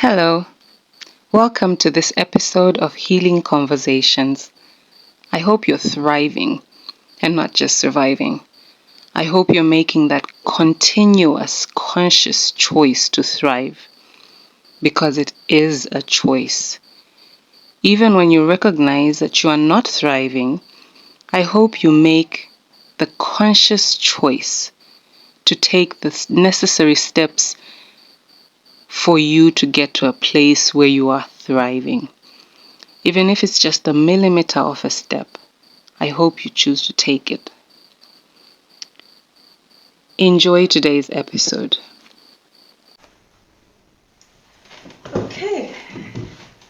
Hello, welcome to this episode of Healing Conversations. I hope you're thriving and not just surviving. I hope you're making that continuous, conscious choice to thrive because it is a choice. Even when you recognize that you are not thriving, I hope you make the conscious choice to take the necessary steps for you to get to a place where you are thriving. Even if it's just a millimeter of a step, I hope you choose to take it. Enjoy today's episode. Okay,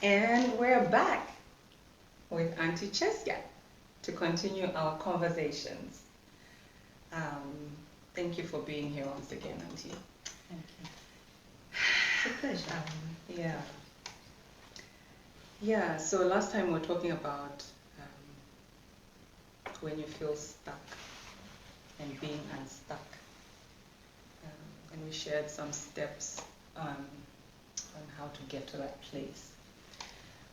and we're back with Aunty Chesya to continue our conversations. Thank you for being here once again, Aunty. Thank you. It's a pleasure. Yeah, so last time we were talking about when you feel stuck and being unstuck. And we shared some steps on how to get to that place.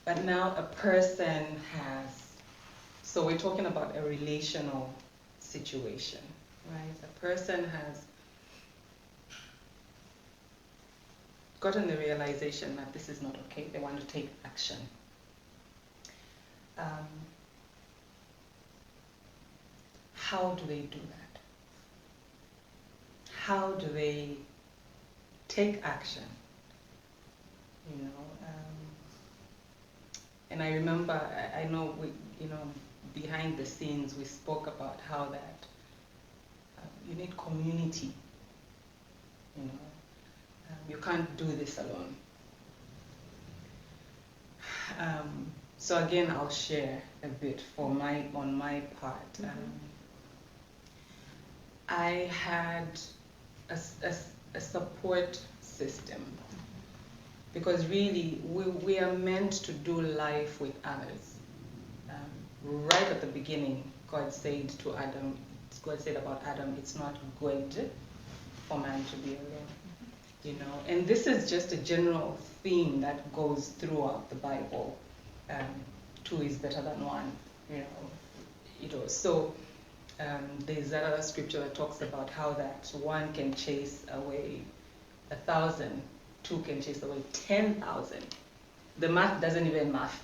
But now a person so we're talking about a relational situation, right? A person has gotten the realization that this is not okay. They want to take action. How do they do that? How do they take action? And I remember, I know behind the scenes we spoke about how that you need community. You can't do this alone. So again, I'll share a bit on my part. I had a support system because really we are meant to do life with others. Right at the beginning, God said about Adam, it's not good for man to be alone. And this is just a general theme that goes throughout the Bible. Two is better than one, So there's that other scripture that talks about how that one can chase away 1,000, two can chase away 10,000. The math doesn't even math.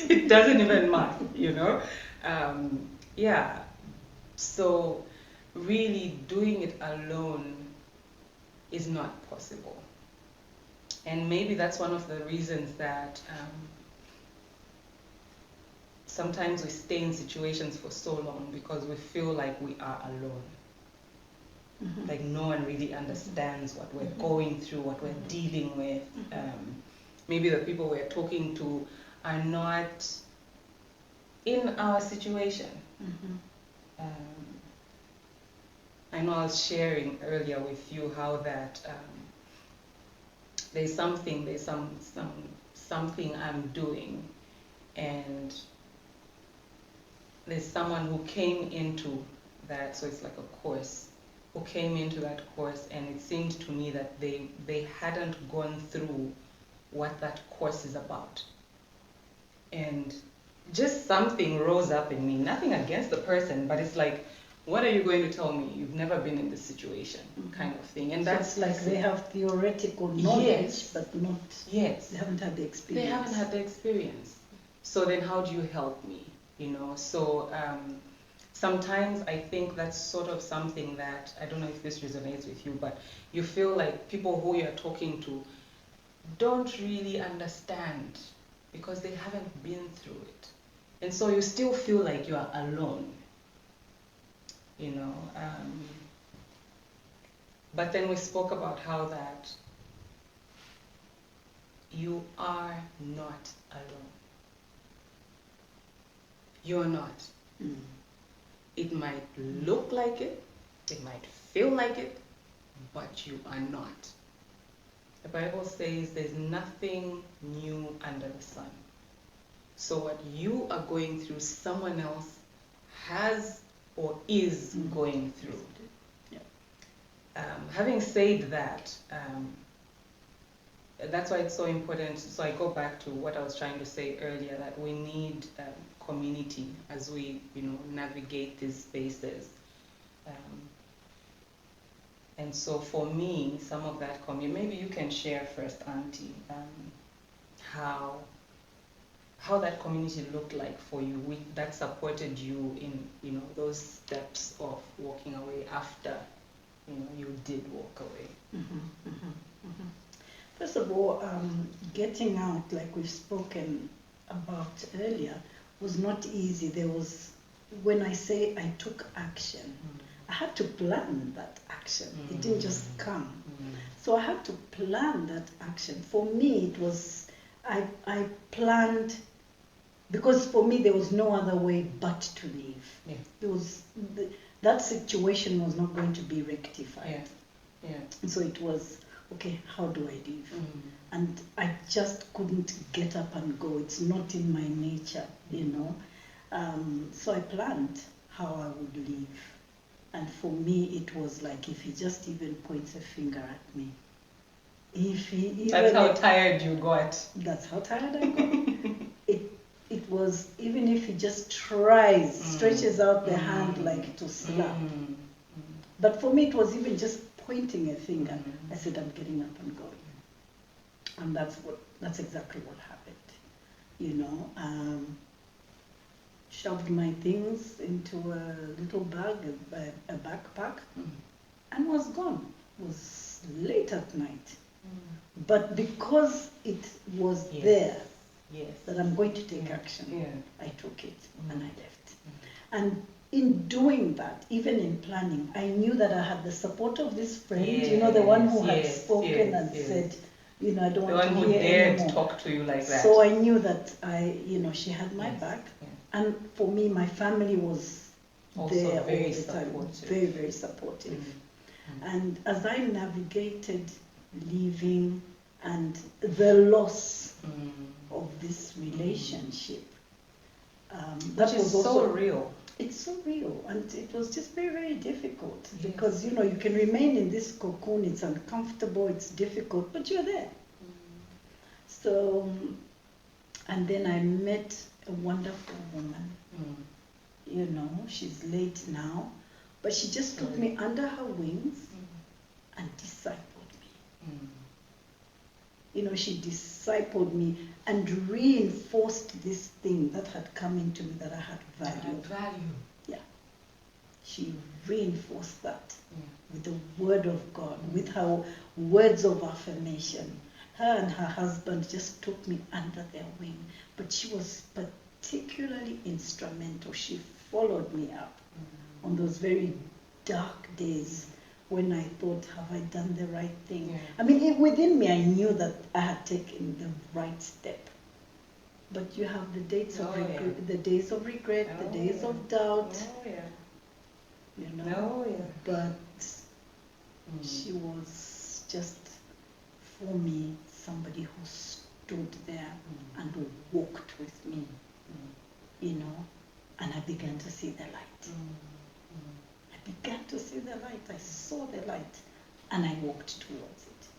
It doesn't even math, So really doing it alone is not possible. And maybe that's one of the reasons that sometimes we stay in situations for so long because we feel like we are alone. Like no one really understands what we're going through, what we're dealing with. Maybe the people we're talking to are not in our situation. I know I was sharing earlier with you how that there's something I'm doing, and there's someone who came into that, so it's like a course, who came into that course, and it seemed to me that they hadn't gone through what that course is about. And just something rose up in me, nothing against the person, but it's like, what are you going to tell me? You've never been in this situation, kind of thing. And that's like they have theoretical knowledge, yes, but not. Yes. They haven't had the experience. They haven't had the experience. So then, how do you help me? So sometimes I think that's sort of something that, I don't know if this resonates with you, but you feel like people who you're talking to don't really understand because they haven't been through it. And so you still feel like you are alone. But then we spoke about how that you are not alone. You're not. It might look like it, it might feel like it, but you are not. The Bible says there's nothing new under the sun. So what you are going through, someone else has or is going through. having said that, that's why it's so important. So I go back to what I was trying to say earlier, that we need community as we, navigate these spaces. And so for me, some of that community, maybe you can share first, Auntie, how that community looked like for you, that supported you in, those steps of walking away after, you did walk away. First of all, getting out, like we've spoken about earlier, was not easy. When I say I took action, I had to plan that action. It didn't just come. So I had to plan that action. For me, it was, I planned, because for me there was no other way but to leave. Yeah. That situation was not going to be rectified. Yeah. And so it was, okay, how do I leave? And I just couldn't get up and go. It's not in my nature, So I planned how I would leave. And for me, it was like, if he just even points a finger at me. That's how tired you got. That's how tired I got. It was, even if he just tries, stretches out the hand like to slap. But for me, it was even just pointing a finger. I said, I'm getting up and going. And that's exactly what happened. Shoved my things into a little bag, a backpack, and was gone. It was late at night. But because it was there, that I'm going to take action, I took it and I left. And in doing that, even in planning, I knew that I had the support of this friend, the one who had spoken and said, I don't want to hear anymore. The one who dared talk to you like that. So I knew that she had my back. And for me, my family was also there all the time, very, very supportive. And as I navigated leaving and the loss of this relationship, that was also so real. It's so real, and it was just very, very difficult because you can remain in this cocoon. It's uncomfortable, it's difficult, but you're there. So, and then I met a wonderful woman. She's late now, but she just took me under her wings and discipled me. She discipled me and reinforced this thing that had come into me, that I had value. Yeah. She reinforced that with the word of God, with her words of affirmation. Her and her husband just took me under their wing, but she was particularly instrumental. She followed me up on those very dark days when I thought, have I done the right thing? I mean, within me, I knew that I had taken the right step. But you have the days of regret, the days of regret, the days of doubt. But she was just, for me, somebody who stood there and walked with me, and I began to see the light. I began to see the light. I saw the light, and I walked towards it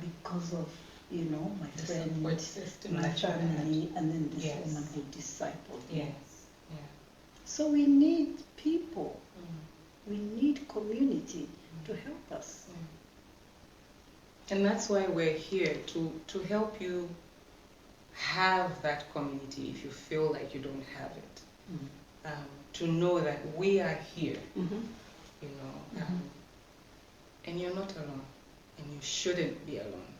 because of, my friend, my family, and then this woman who discipled me. So we need people. We need community to help us. And that's why we're here, to help you have that community if you feel like you don't have it. To know that we are here, and you're not alone, and you shouldn't be alone.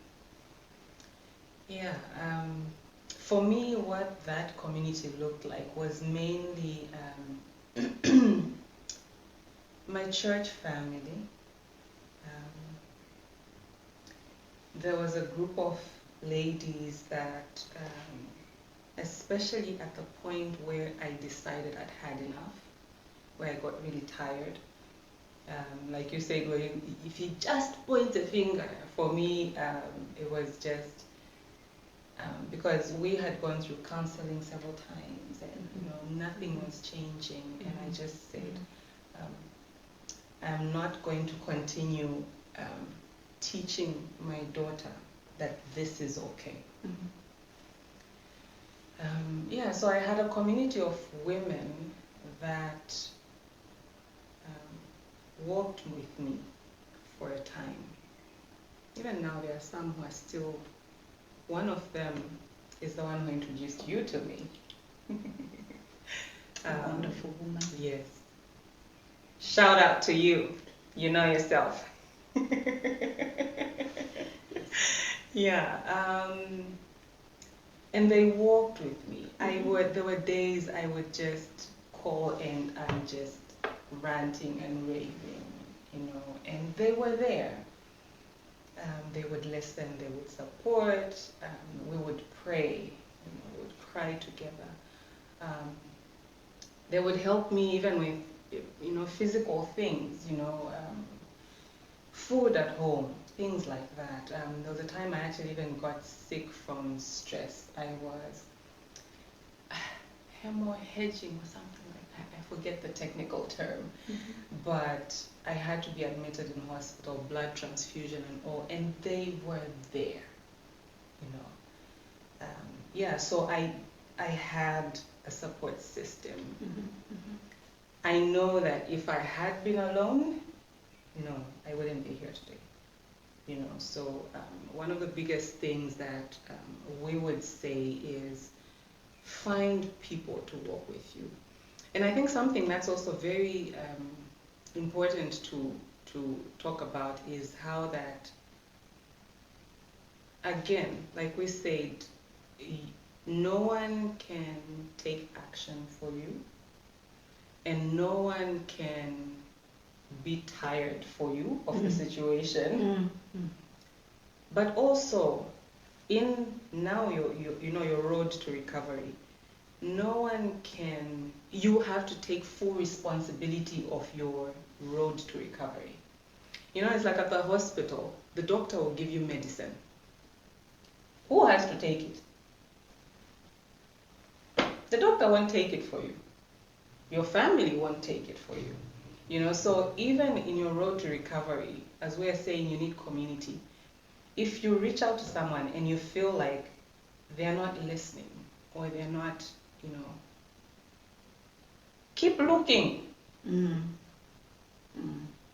For me, what that community looked like was mainly my church family. There was a group of ladies that, especially at the point where I decided I'd had enough, where I got really tired. Like you said, if you just point a finger, for me, it was just because we had gone through counseling several times, and nothing was changing, and I just said, I'm not going to continue teaching my daughter that this is okay. Yeah, so I had a community of women that walked with me for a time. Even now, there are some who are still. One of them is the one who introduced you to me. A wonderful woman. Yes. Shout out to you. You know yourself. Yeah. And they walked with me. There were days I would just call and I'm just ranting and raving, and they were there. They would listen, they would support, we would pray, we would cry together. They would help me even with, physical things, food at home, things like that. There was a time I actually even got sick from stress. I was hemorrhaging or something like that. I forget the technical term. But I had to be admitted in hospital, blood transfusion and all, and they were there, Yeah, so I had a support system. I know that if I had been alone, no, I wouldn't be here today. So one of the biggest things that we would say is find people to walk with you. And I think something that's also very important to talk about is how that, again, like we said, no one can take action for you, and no one can be tired for you of the situation. But also, in now your road to recovery, no one can, you have to take full responsibility of your road to recovery. It's like at the hospital, the doctor will give you medicine. Who has to take it? The doctor won't take it for you. Your family won't take it for you. So even in your road to recovery, as we're saying, you need community. If you reach out to someone and you feel like they're not listening or they're not, keep looking.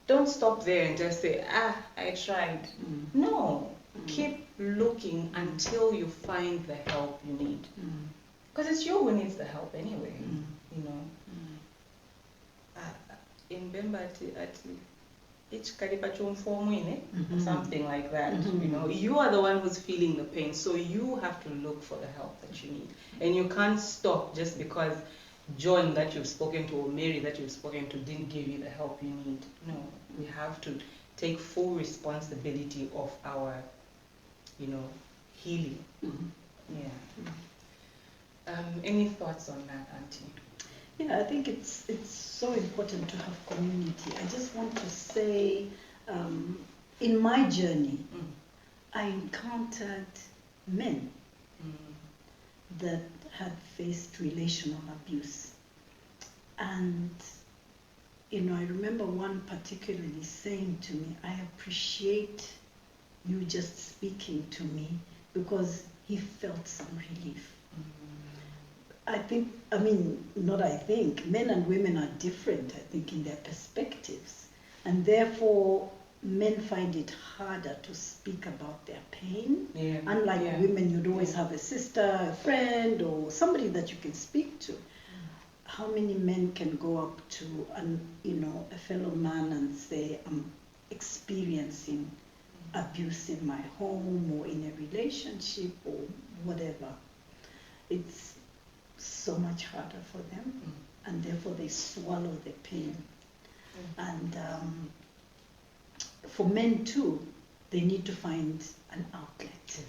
Don't stop there and just say, I tried. No, keep looking until you find the help you need. Because it's you who needs the help anyway, In Bemba, each kalipa chumfomwine, or something like that. You are the one who's feeling the pain, so you have to look for the help that you need. And you can't stop just because John that you've spoken to or Mary that you've spoken to didn't give you the help you need. No, we have to take full responsibility of our, healing. Yeah. Any thoughts on that, Auntie? Yeah, I think it's so important to have community. I just want to say, in my journey, I encountered men that had faced relational abuse. And, I remember one particularly saying to me, I appreciate you just speaking to me, because he felt some relief. Men and women are different, I think, in their perspectives. And therefore, men find it harder to speak about their pain. Yeah. Unlike women, you'd always have a sister, a friend, or somebody that you can speak to. How many men can go up to a fellow man and say, I'm experiencing abuse in my home or in a relationship or whatever? It's so much harder for them, and therefore they swallow the pain. And for men too, they need to find an outlet.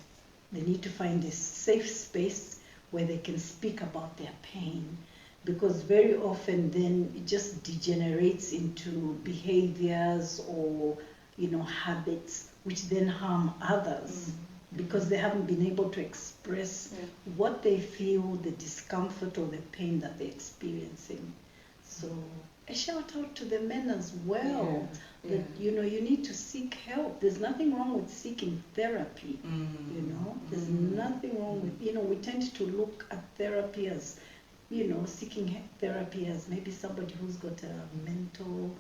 They need to find a safe space where they can speak about their pain, because very often then it just degenerates into behaviors or habits which then harm others. Because they haven't been able to express what they feel, the discomfort or the pain that they're experiencing. So a shout out to the men as well. Yeah. That, you know, you need to seek help. There's nothing wrong with seeking therapy. You know, there's nothing wrong with, you know, we tend to look at therapy as, you know, seeking therapy as maybe somebody who's got a mental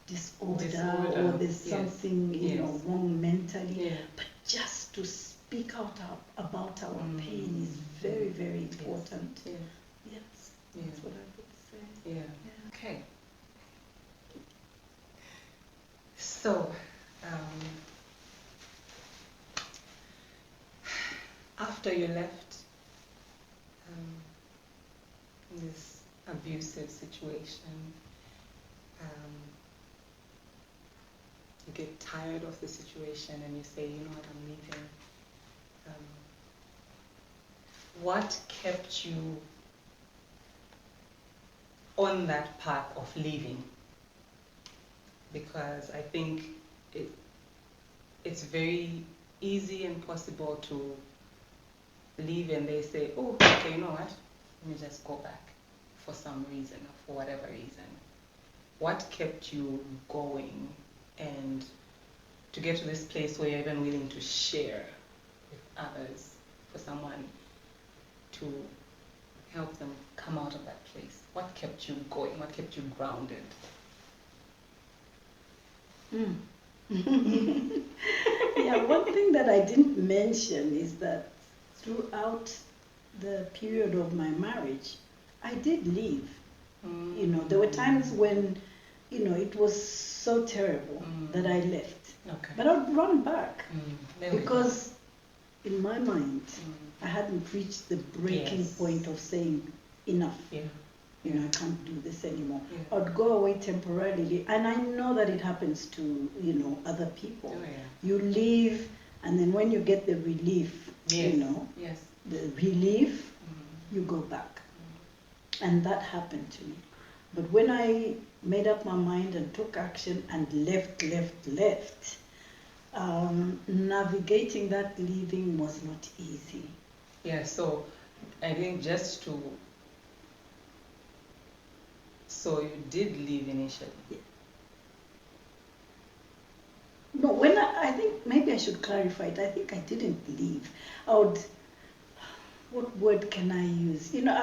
disorder, or there's something, you know, wrong mentally. But just to speak out about our pain is very, very important. Yes, that's what I would say. Okay. So, after you left this abusive situation, you get tired of the situation and you say, you know what, I'm leaving. What kept you on that path of leaving? Because I think it's very easy and possible to leave and they say, oh, okay, you know what, let me just go back for some reason or for whatever reason. What kept you going and to get to this place where you're even willing to share with others, for someone to help them come out of that place? What kept you going? What kept you grounded? Yeah, one thing that I didn't mention is that throughout the period of my marriage, I did leave. You know, there were times when, you know, it was so terrible that I left. Okay. But I'd run back because in my mind, I hadn't reached the breaking point of saying enough. You know, I can't do this anymore. I'd go away temporarily, and I know that it happens to, you know, other people. You leave, and then when you get the relief, you know, the relief, you go back. And that happened to me. But when I made up my mind and took action and left, navigating that leaving was not easy. Yeah, so I think just to... So you did leave initially? No, when I think maybe I should clarify it. I think I didn't leave. I would, what word can I use? You know,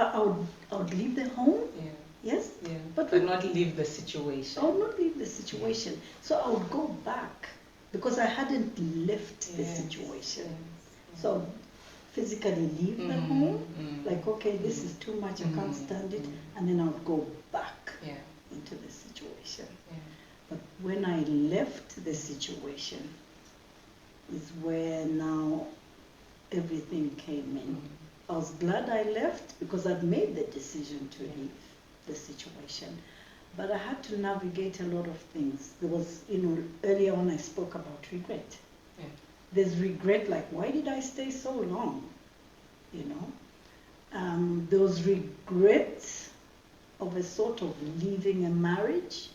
I would leave the home. Yes? But not leave the situation. I would not leave the situation. So I would go back because I hadn't left the situation. So I would physically leave the home, like, okay, this is too much, I can't stand it, and then I would go back into the situation. But when I left the situation is where now everything came in. I was glad I left because I'd made the decision to leave the situation. But I had to navigate a lot of things. There was, you know, earlier on I spoke about regret. There's regret, like, why did I stay so long? You know? There was regret of a sort of leaving a marriage.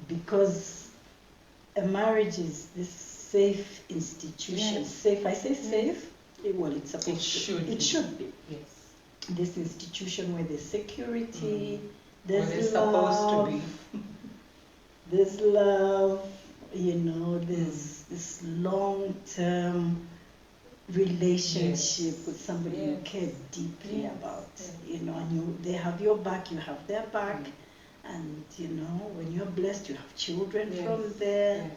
Because a marriage is this safe institution. Safe, I say safe? Well, it's supposed to. It should be. This institution where there's security, there's love. Supposed to be. There's love, you know, there's this long-term relationship with somebody you care deeply about, you know, and they have your back, you have their back, and, you know, when you're blessed, you have children from there.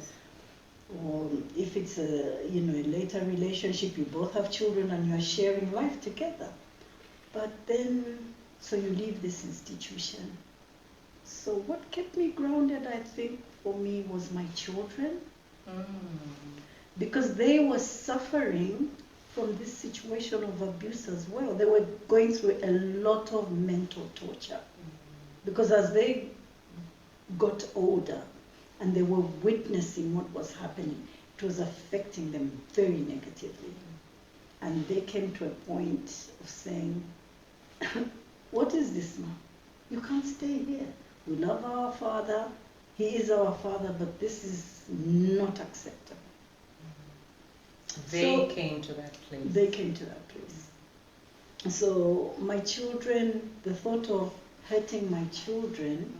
Or if it's a, you know, a later relationship, you both have children and you're sharing life together. But then, so you leave this institution. So what kept me grounded, I think, for me was my children. Because they were suffering from this situation of abuse as well. They were going through a lot of mental torture. Because as they got older and they were witnessing what was happening, it was affecting them very negatively. And they came to a point of saying, what is this now? You can't stay here. We love our father. He is our father, but this is not acceptable. They came to that place. They came to that place. So my children, the thought of hurting my children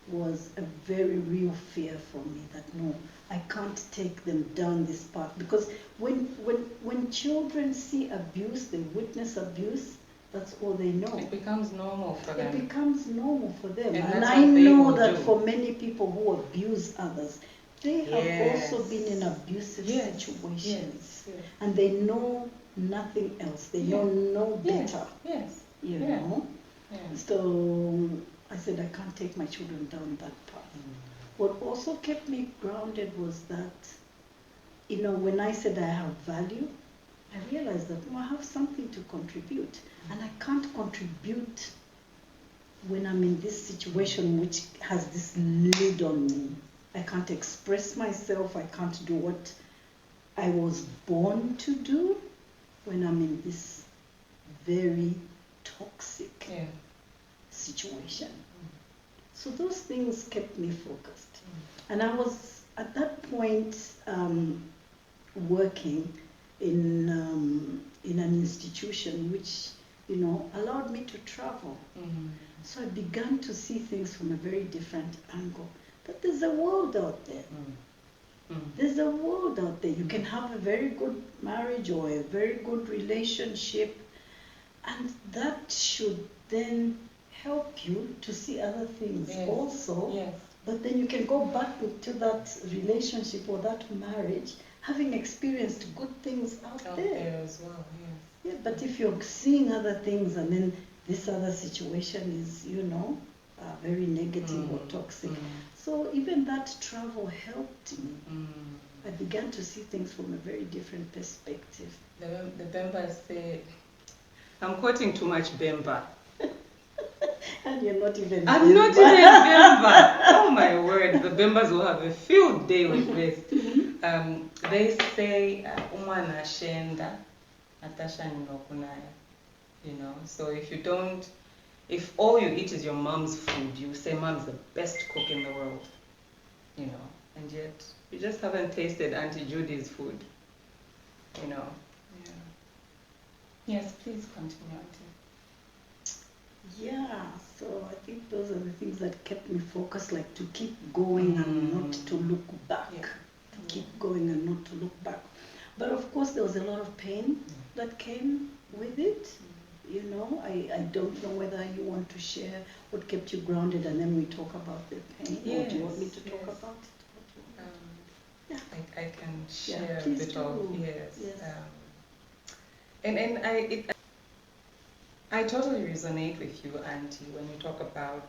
was a very real fear for me, that no, I can't take them down this path. Because when children see abuse, they witness abuse, that's all they know. It becomes normal for them. It becomes normal for them. And I know that for many people who abuse others, they have also been in abusive situations. Yes. And they know nothing else. They know no better. Yes. You know? So I said, I can't take my children down that path. What also kept me grounded was that, you know, when I said I have value, I realized that I have something to contribute. And I can't contribute when I'm in this situation which has this lid on me. I can't express myself. I can't do what I was born to do when I'm in this very toxic situation. So those things kept me focused. And I was at that point working in an institution which, you know, allowed me to travel. So I began to see things from a very different angle. But there's a world out there. There's a world out there. You can have a very good marriage or a very good relationship, and that should then help you to see other things also. But then you can go back to that relationship or that marriage having experienced good things out there as well. Yeah, but if you're seeing other things and then this other situation is, you know, very negative or toxic. So even that travel helped me. I began to see things from a very different perspective. The Bembas say, I'm quoting too much Bemba. And you're not even I'm not even Bemba. Oh my word, the Bembas will have a field day with this. They say, Umwana shenda, atasha ninokunaya. You know, so if all you eat is your mom's food, you say mom's the best cook in the world, you know, and yet you just haven't tasted Auntie Judy's food, you know. Yes, please continue, Auntie. Yeah, so I think those are the things that kept me focused, like to keep going and not to look back. To keep going and not to look back. But of course there was a lot of pain that came with it. You know, I don't know whether you want to share what kept you grounded, and then we talk about the pain. Or do you want me to talk about it? I can share a bit of and I totally resonate with you, Auntie, when you talk about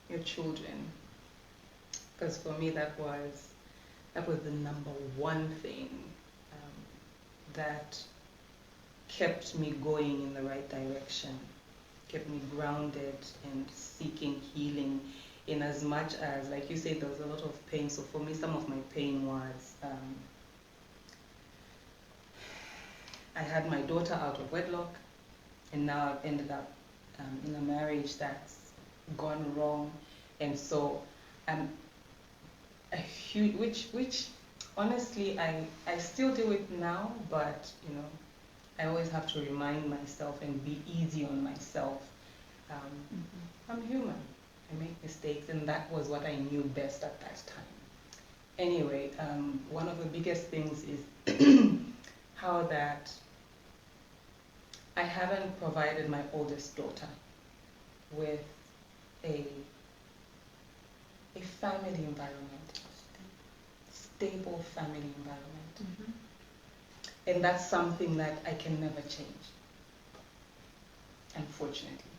your children, because for me that was the number one thing that kept me going in the right direction, kept me grounded and seeking healing, in as much as, like you said, there was a lot of pain. So for me, some of my pain was I had my daughter out of wedlock, and now I've ended up in a marriage that's gone wrong, and so a huge, which honestly I still do it now, but you know, I always have to remind myself and be easy on myself. I'm human. I make mistakes, and that was what I knew best at that time. Anyway, one of the biggest things is how that I haven't provided my oldest daughter with a family environment, stable family environment. And that's something that I can never change, unfortunately.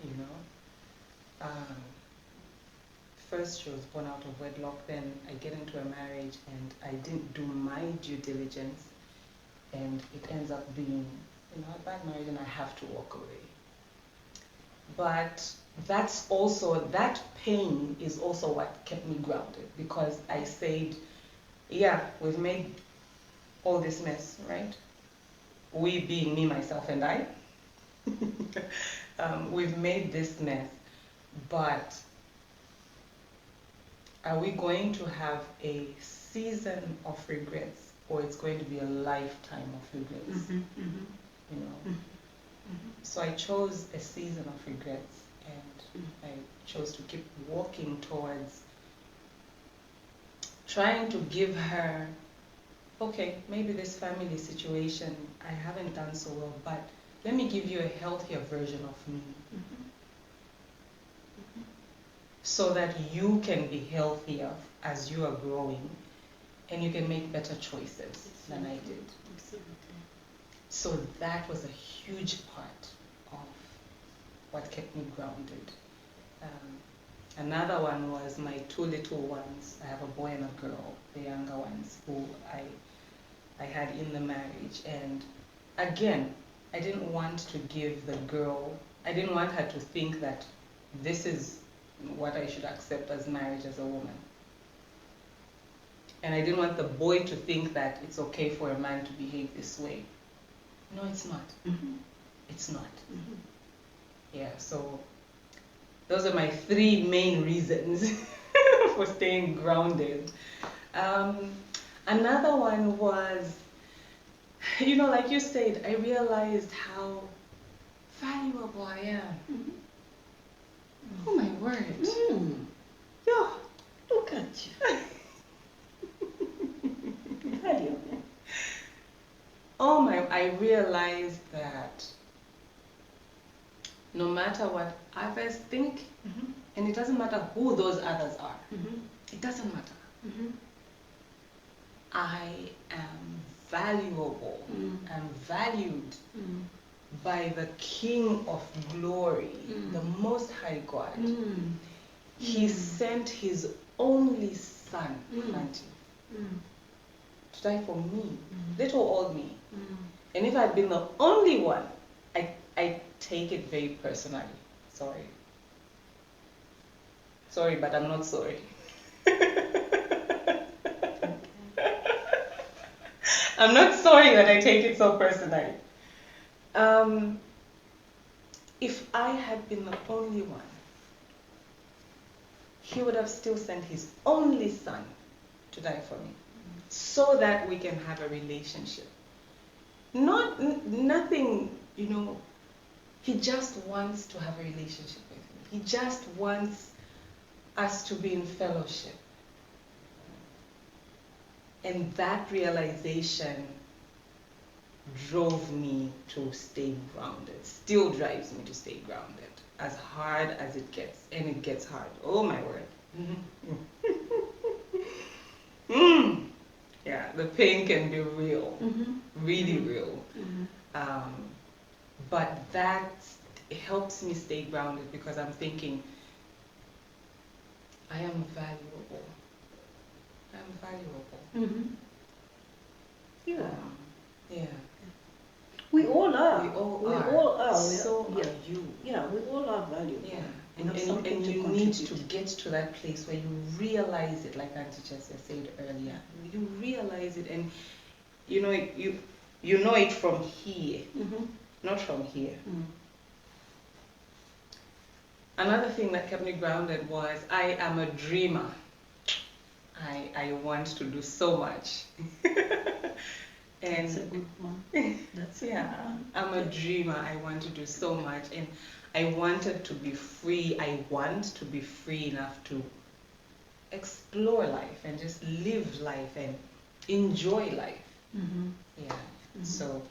You know, first she was born out of wedlock, then I get into a marriage and I didn't do my due diligence, and it ends up being, you know, a bad marriage, and I have to walk away. But that's also, that pain is also what kept me grounded, because I said, yeah, we've made all this mess, right? We being me, myself, and I. We've made this mess, but are we going to have a season of regrets, or it's going to be a lifetime of regrets? You know, So I chose a season of regrets, and I chose to keep walking towards trying to give her, okay, maybe this family situation, I haven't done so well, but let me give you a healthier version of me. So that you can be healthier as you are growing, and you can make better choices than I did. So that was a huge part of what kept me grounded. Another one was my two little ones. I have a boy and a girl, the younger ones, who I had in the marriage. And again, I didn't want to give the girl, I didn't want her to think that this is what I should accept as marriage as a woman. And I didn't want the boy to think that it's okay for a man to behave this way. No, it's not. It's not. Yeah, so those are my three main reasons for staying grounded. Another one was, like you said, I realized how valuable I am. Oh my word. Yeah, look at you. Valuable. Oh my, I realized that no matter what others think, and it doesn't matter who those others are, it doesn't matter. I am valuable and valued by the King of Glory, the Most High God. He sent His only Son, auntie, to die for me, little old me. And if I'd been the only one, I take it very personally. Sorry, but I'm not sorry. I'm not sorry that I take it so personally. If I had been the only one, He would have still sent His only Son to die for me, so that we can have a relationship. Nothing, He just wants to have a relationship with me. He just wants us to be in fellowship. And that realization drove me to stay grounded, still drives me to stay grounded, as hard as it gets. And it gets hard. Oh my word. Yeah, the pain can be real, really real. But that helps me stay grounded, because I'm thinking, I am valuable. I'm valuable. Yeah. We all are. We all We are. all are. So yeah. are you. Yeah, we all are valuable. Yeah. We And have something to you contribute. need to get to that place where you realize it, like Auntie Chesya said earlier. You realize it, and you know it from here, not from here. Another thing that kept me grounded was I am a dreamer. I want to do so much. And That's a good one. That's a yeah, good one. I'm a dreamer. I want to do so much, and I wanted to be free. I want to be free enough to explore life and just live life and enjoy life. Yeah. So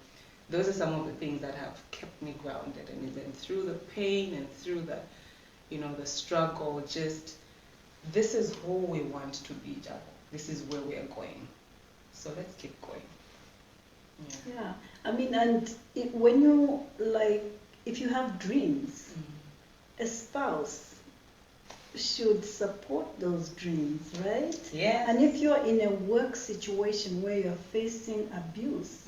those are some of the things that have kept me grounded, and then through the pain and through the the struggle, just this is who we want to be, Jabo. This is where we are going. So let's keep going. Yeah. I mean, and when you, if you have dreams, a spouse should support those dreams, right? Yeah. And if you're in a work situation where you're facing abuse,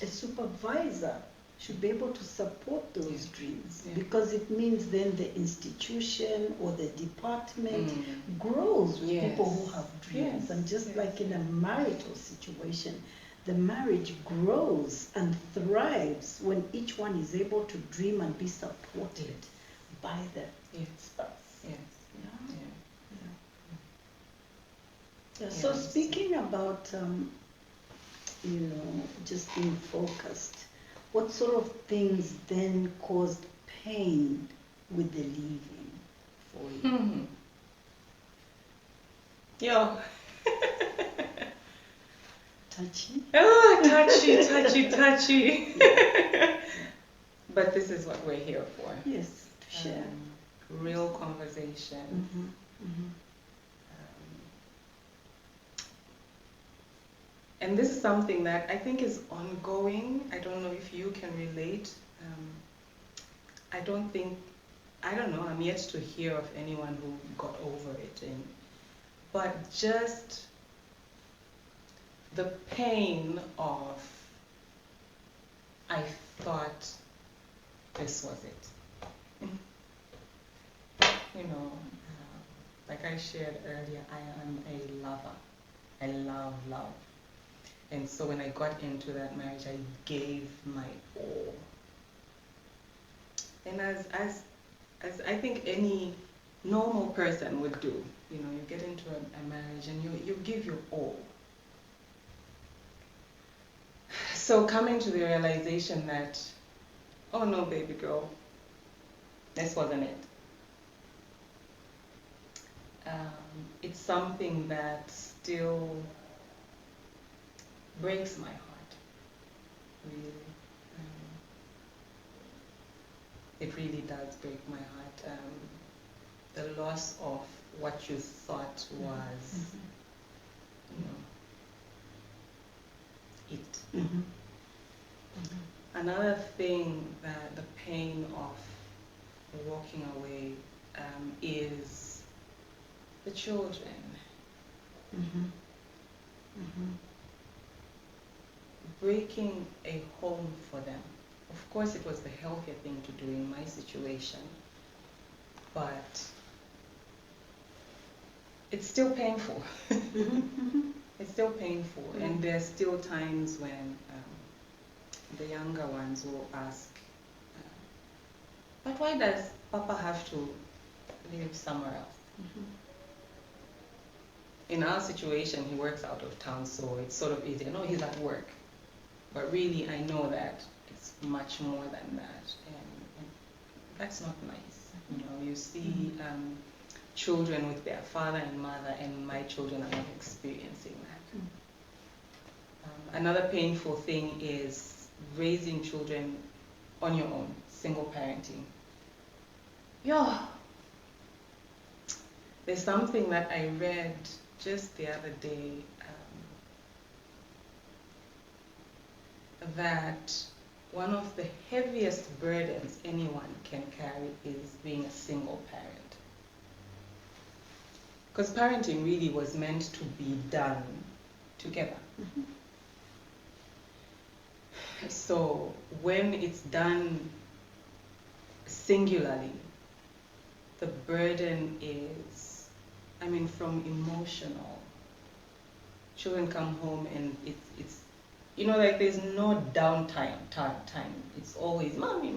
a supervisor should be able to support those dreams, because it means then the institution or the department grows with people who have dreams. And just like in a marital situation, the marriage grows and thrives when each one is able to dream and be supported by the spouse. So speaking about, just being focused, what sort of things then caused pain with the leaving for you? Yo. Touchy? Oh, touchy. But this is what we're here for. Yes, to share. Real conversation. And this is something that I think is ongoing. I don't know if you can relate. I don't know, I'm yet to hear of anyone who got over it. But just the pain of, I thought this was it. You know, like I shared earlier, I am a lover. I love love. And so when I got into that marriage, I gave my all. And as I think any normal person would do, you know, you get into a marriage and you give your all. So coming to the realization that, oh no, baby girl, this wasn't it. It's something that still breaks my heart, really. It really does break my heart. The loss of what you thought was, you know, it. Another thing that the pain of walking away is the children. Breaking a home for them. Of course, it was the healthier thing to do in my situation, but it's still painful. It's still painful, and there's still times when the younger ones will ask, but why does Papa have to live somewhere else? In our situation, he works out of town, so it's sort of easy. I know he's at work, but really I know that it's much more than that, and that's not nice. You know, you see children with their father and mother, and my children are not experiencing that. Another painful thing is raising children on your own, single parenting. There's something that I read just the other day, that one of the heaviest burdens anyone can carry is being a single parent. Because parenting really was meant to be done together. So when it's done singularly, the burden is, I mean, from emotional. Children come home and it's you know, like there's no downtime time. It's always mommy,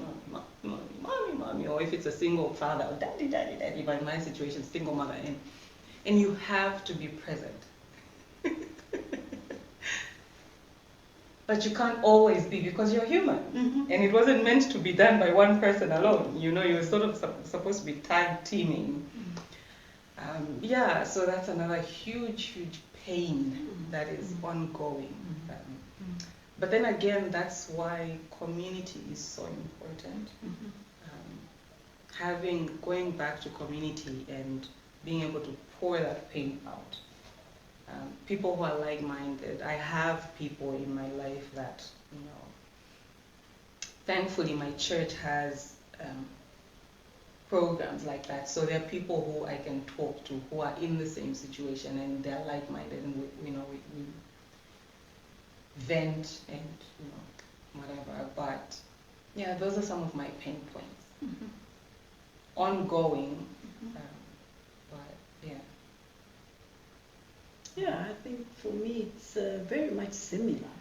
or if it's a single father, daddy. But in my situation, single mother, and you have to be present. But you can't always be, because you're human, and it wasn't meant to be done by one person alone. You know, you're sort of supposed to be tag teaming. So that's another huge pain that is ongoing. But then again, that's why community is so important. Going back to community and being able to pour that pain out. People who are like-minded. I have people in my life that, you know, thankfully my church has programs like that. So there are people who I can talk to who are in the same situation and they're like-minded, and we vent and, you know, whatever. But yeah, those are some of my pain points. Ongoing, but yeah. Yeah, I think for me it's very much similar,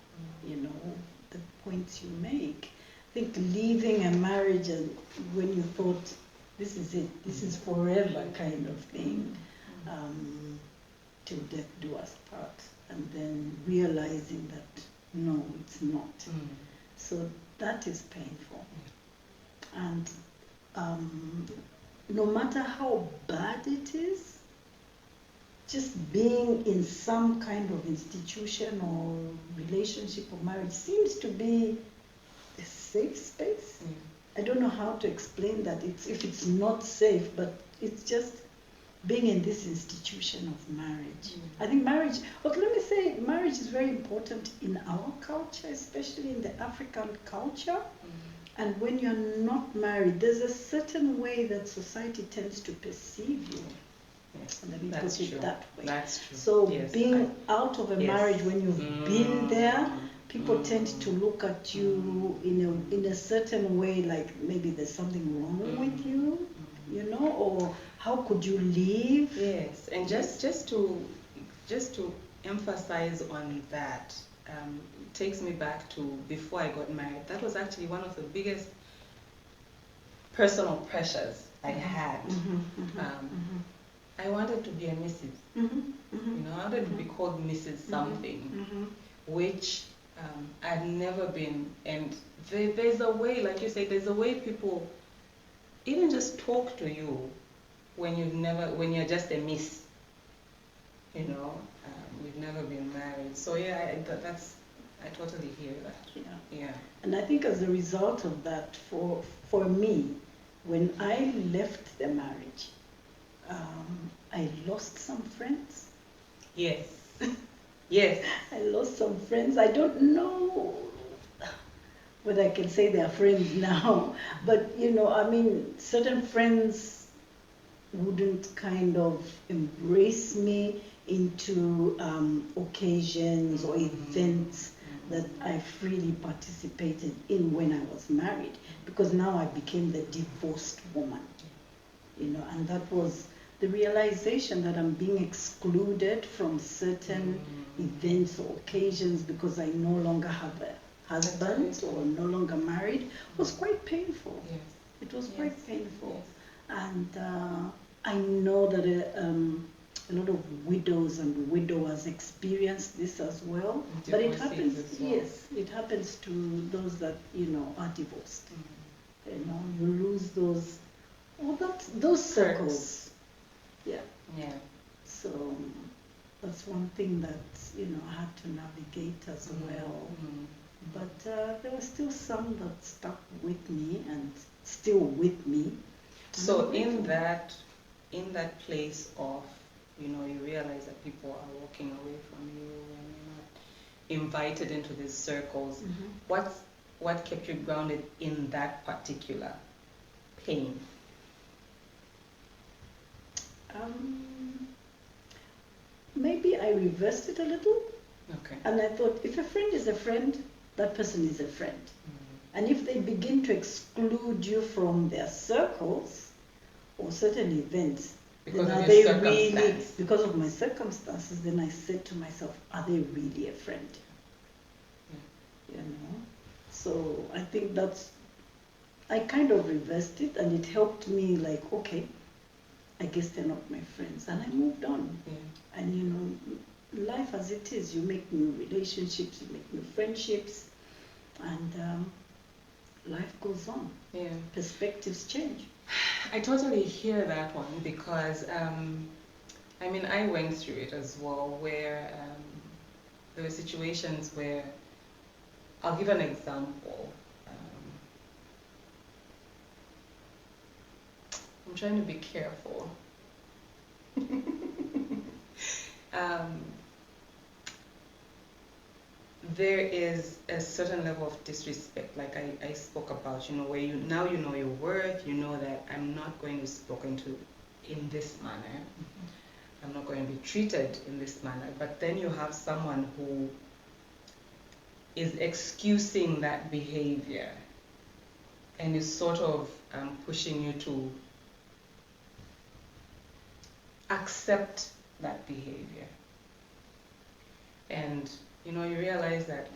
you know, the points you make. I think leaving a marriage and when you thought this is it, this is forever kind of thing, till death do us part, and then realizing that no, it's not. So that is painful. And no matter how bad it is, just being in some kind of institution or relationship or marriage seems to be a safe space. I don't know how to explain that. If it's not safe, but it's just being in this institution of marriage. I think marriage, but let me say, marriage is very important in our culture, especially in the African culture. And when you're not married, there's a certain way that society tends to perceive you. Let me put it that way. That's true. So Yes, being out of a marriage, when you've been there, people tend to look at you in a certain way, like maybe there's something wrong with you, you know, or how could you leave? Yes, and just to emphasize on that, it takes me back to before I got married. That was actually one of the biggest personal pressures I had. I wanted to be a Mrs. You know, I wanted to be called Mrs. something, which I'd never been. And there's a way, like you say, there's a way people even just talk to you when you're just a miss. You know, we've never been married. So yeah, I totally hear that. Yeah. And I think as a result of that, for me, when I left the marriage, I lost some friends. Yes. Yes. I lost some friends. I don't know whether I can say they're friends now, but you know, I mean, certain friends wouldn't kind of embrace me into occasions or events that I freely participated in when I was married, because now I became the divorced woman, you know, and that was the realization that I'm being excluded from certain events or occasions because I no longer have a husband or no longer married was quite painful. Yes. It was quite painful. And I know that a lot of widows and widowers experience this as well. But it happens, yes, it happens to those that, you know, are divorced. You know, you lose those circles. Yeah. So that's one thing that, you know, I had to navigate as well. But there were still some that stuck with me and still with me. So in that place of, you know, you realize that people are walking away from you and you're not invited into these circles. What kept you grounded in that particular pain? Maybe I reversed it a little. Okay. And I thought, if a friend is a friend, that person is a friend. And if they begin to exclude you from their circles or certain events, Because then of are they your really, circumstance. because of my circumstances, then I said to myself, are they really a friend? You know? So I think I kind of reversed it, and it helped me, like, okay, I guess they're not my friends. And I moved on. And you know, life as it is, you make new relationships, you make new friendships, and life goes on. Perspectives change. I totally hear that one because, I mean, I went through it as well, where there were situations where, I'll give an example. I'm trying to be careful. There is a certain level of disrespect, like I spoke about, you know, where you know your worth, you know that I'm not going to be spoken to in this manner. I'm not going to be treated in this manner. But then you have someone who is excusing that behavior and is sort of pushing you to accept that behavior. And you know, you realize that,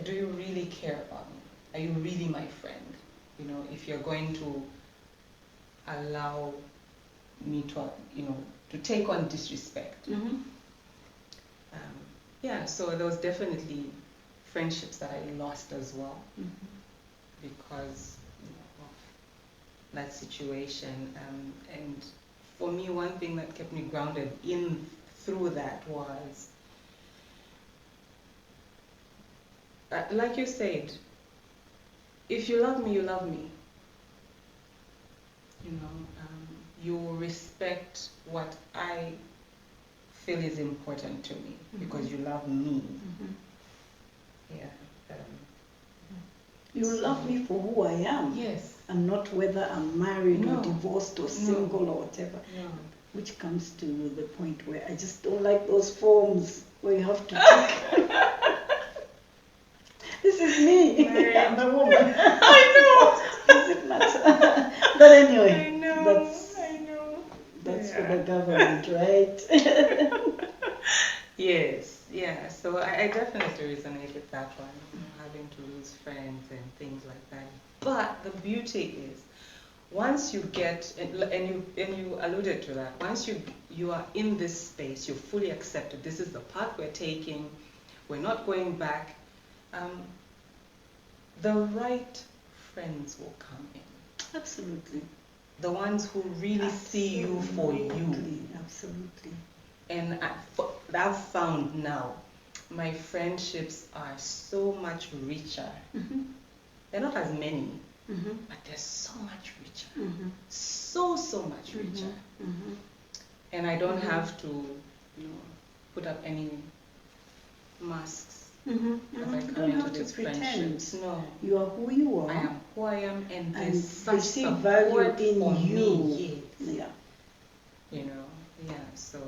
do you really care about me? Are you really my friend? You know, if you're going to allow me to, you know, to take on disrespect. Yeah, so there was definitely friendships that I lost as well Mhm. because of that situation. And for me, one thing that kept me grounded in through that was, like you said, if you love me, you love me. You know, you will respect what I feel is important to me because you love me. Mhm. Yeah. You love me for who I am. Yes. And not whether I'm married No. or divorced or No. single or whatever. No. Which comes to the point where I just don't like those forms where you have to pick. This is me. Married. I'm a woman. I know. Does it matter? But anyway, I know. that's for Yeah. the government, right? Yes, yeah. So I definitely resonate with that one, having to lose friends and things like that. But the beauty is, once you get, and you alluded to that, once you are in this space, you're fully accepted. This is the path we're taking. We're not going back. The right friends will come in. Absolutely. The ones who really see you for you. Absolutely. And I've found now, my friendships are so much richer. Mm-hmm. They're not as many, Mm-hmm. but they're so much richer. Mm-hmm. So much richer. Mm-hmm. And I don't have to, put up any masks Mm-hmm. as I You come don't into have to these pretend. friendships. No. You are who you are. I am who I am, and And there's such they see support value in for you. me. Yes. Yeah. Yeah. So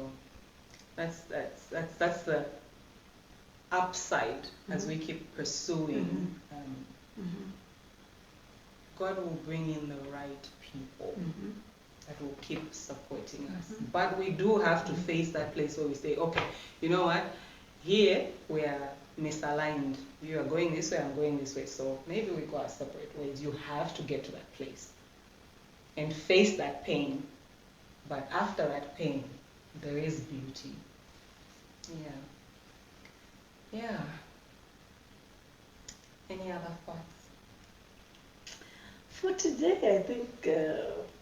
that's the upside as we keep pursuing. God will bring in the right people that will keep supporting us. But we do have to face that place where we say, okay, you know what? Here we are misaligned. You are going this way, I'm going this way. So maybe we go our separate ways. You have to get to that place and face that pain. But after that pain, there is beauty. Yeah. Any other thoughts? For today, I think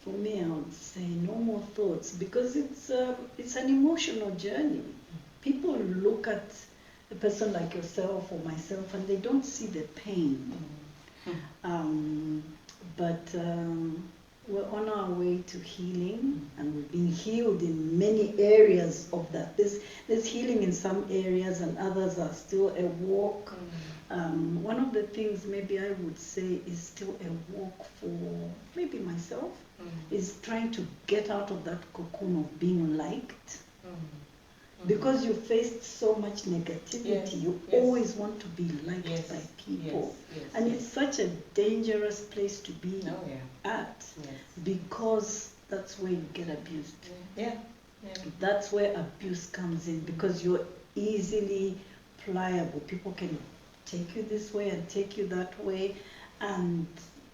for me, I would say no more thoughts because it's an emotional journey. People look at a person like yourself or myself and they don't see the pain. But we're on our way to healing, and we've been healed in many areas of that. There's healing in some areas, and others are still a walk. One of the things maybe I would say is still a walk for maybe myself, is trying to get out of that cocoon of being liked. Because you faced so much negativity, you always want to be liked by people. And it's such a dangerous place to be at, because that's where you get abused. That's where abuse comes in, because you're easily pliable. People can take you this way and take you that way, and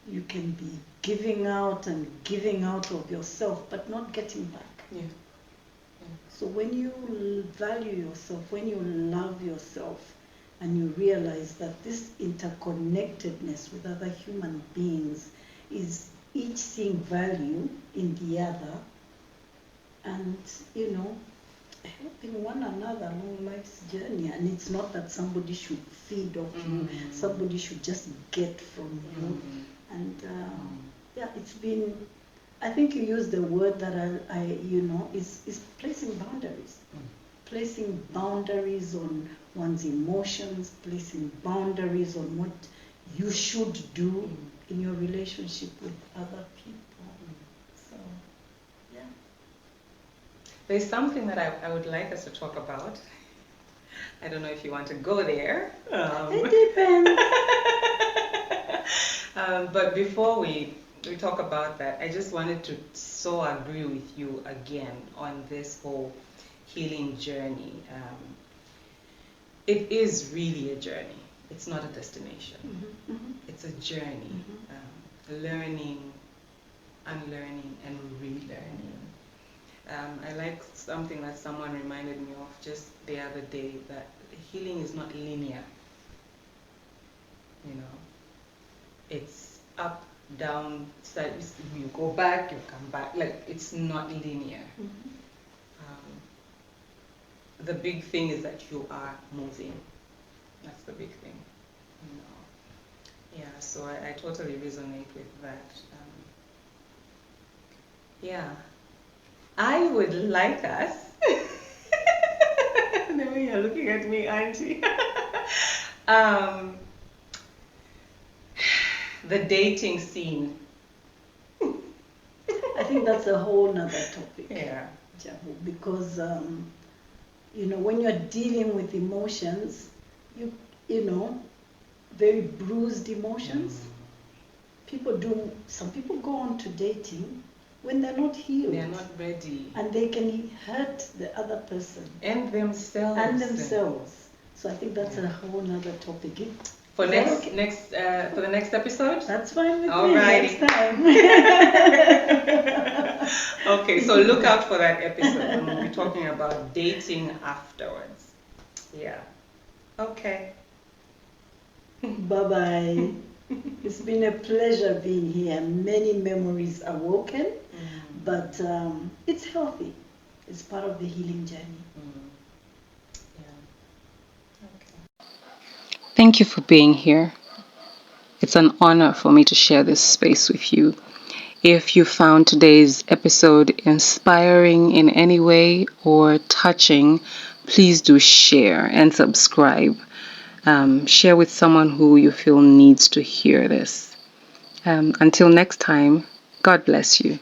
you can be giving out and giving out of yourself, but not getting back. So when you value yourself, when you love yourself, and you realize that this interconnectedness with other human beings is each seeing value in the other, and helping one another along life's journey. And it's not that somebody should feed off you, somebody should just get from you. And it's been, I think you used the word that is placing boundaries. Placing boundaries on one's emotions, placing boundaries on what you should do in your relationship with other people. So, yeah. There's something that I would like us to talk about. I don't know if you want to go there. It depends. But before we talk about that, I just wanted to so agree with you again on this whole healing journey. It is really a journey. It's not a destination. It's a journey. Learning, unlearning, and relearning. I like something that someone reminded me of just the other day, that healing is not linear. you know. It's up, down, side, you go back, you come back. Like, it's not linear. The big thing is that you are moving. That's the big thing, you know. Yeah, so I totally resonate with that. Yeah. I would like us, the way you're looking at me, auntie, the dating scene. I think that's a whole nother topic. Yeah. Jabu, because you know, when you're dealing with emotions, you know, very bruised emotions. Some people go on to dating when they're not healed. They're not ready. And they can hurt the other person. And themselves. So I think that's a whole nother topic. For the next episode? That's fine with All me. right. Next time. Okay, so look out for that episode when we'll be talking about dating afterwards. Yeah. Okay. Bye-bye. It's been a pleasure being here. Many memories awoken, but it's healthy. It's part of the healing journey. Yeah. Okay. Thank you for being here. It's an honor for me to share this space with you. If you found today's episode inspiring in any way or touching, please do share and subscribe. Share with someone who you feel needs to hear this. Until next time, God bless you.